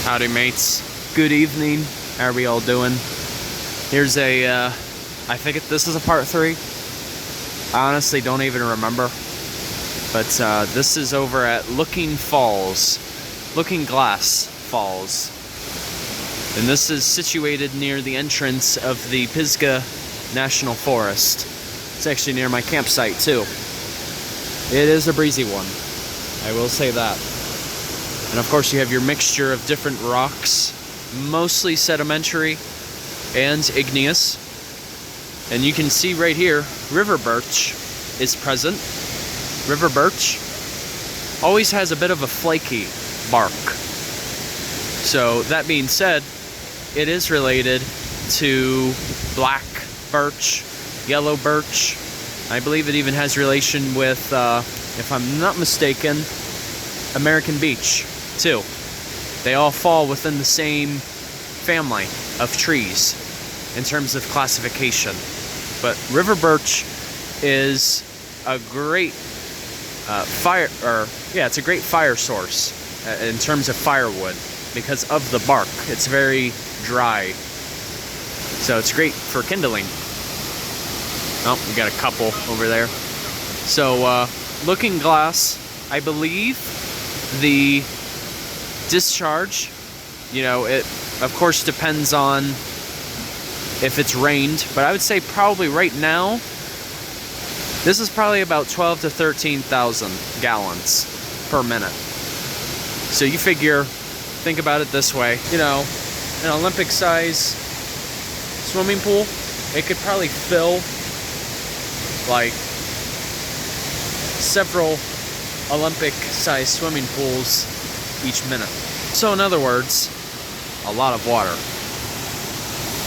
Howdy mates, good evening, how are we all doing? Here's a, I think this is a part 3. I honestly don't even remember. But this is over at Looking Glass Falls. And this is situated near the entrance of the Pisgah National Forest. It's actually near my campsite too. It is a breezy one, I will say that. And of course you have your mixture of different rocks, mostly sedimentary and igneous. And you can see right here, river birch is present. River birch always has a bit of a flaky bark. So that being said, it is related to black birch, yellow birch. I believe it even has relation with, if I'm not mistaken, American beech too. They all fall within the same family of trees in terms of classification. But river birch is a great it's a great fire source in terms of firewood because of the bark. It's very dry, so it's great for kindling. Oh, we got a couple over there. So Looking Glass, I believe the discharge, it of course depends on if it's rained, but I would say probably right now this is probably about 12 to 13,000 gallons per minute. So you think about it this way, an Olympic size swimming pool, it could probably fill like several Olympic size swimming pools each minute. So in other words, a lot of water.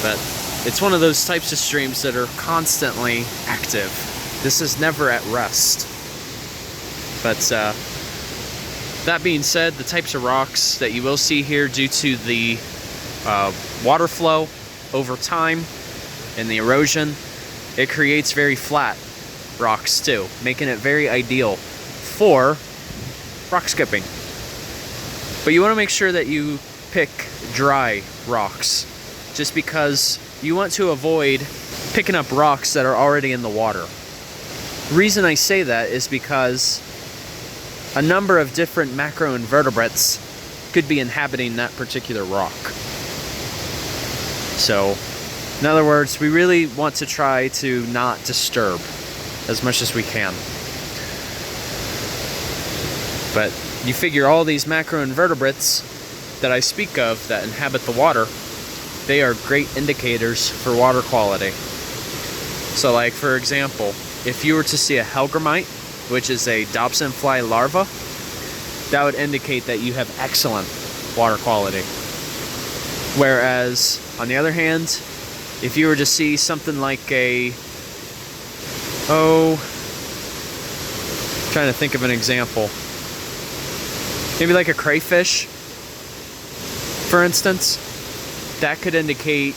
But it's one of those types of streams that are constantly active. This is never at rest. But that being said, the types of rocks that you will see here due to the water flow over time and the erosion, it creates very flat rocks too, making it very ideal for rock skipping. But you want to make sure that you pick dry rocks, just because you want to avoid picking up rocks that are already in the water. The reason I say that is because a number of different macroinvertebrates could be inhabiting that particular rock. So, in other words, we really want to try to not disturb as much as we can. But you figure all these macroinvertebrates that I speak of that inhabit the water, they are great indicators for water quality. So like for example, if you were to see a hellgrammite, which is a Dobson fly larva, that would indicate that you have excellent water quality. Whereas, on the other hand, if you were to see something like trying to think of an example. Maybe like a crayfish, for instance, that could indicate,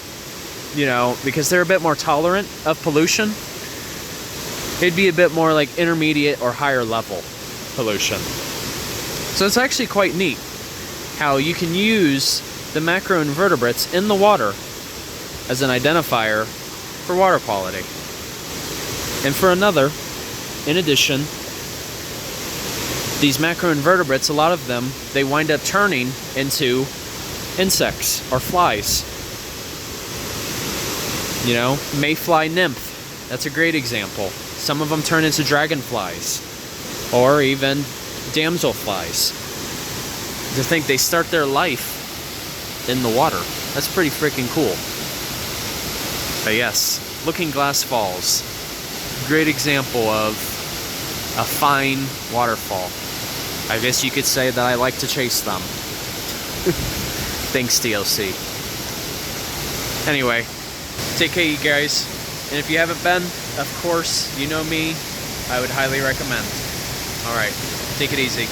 because they're a bit more tolerant of pollution, it'd be a bit more like intermediate or higher level pollution. So it's actually quite neat how you can use the macroinvertebrates in the water as an identifier for water quality. And for another, in addition, these macroinvertebrates, a lot of them, they wind up turning into insects or flies. Mayfly nymph, that's a great example. Some of them turn into dragonflies or even damselflies. To think they start their life in the water. That's pretty freaking cool. But yes, Looking Glass Falls, great example of a fine waterfall. I guess you could say that I like to chase them. Thanks, DLC. Anyway, take care, you guys. And if you haven't been, of course, you know me, I would highly recommend. Alright, take it easy.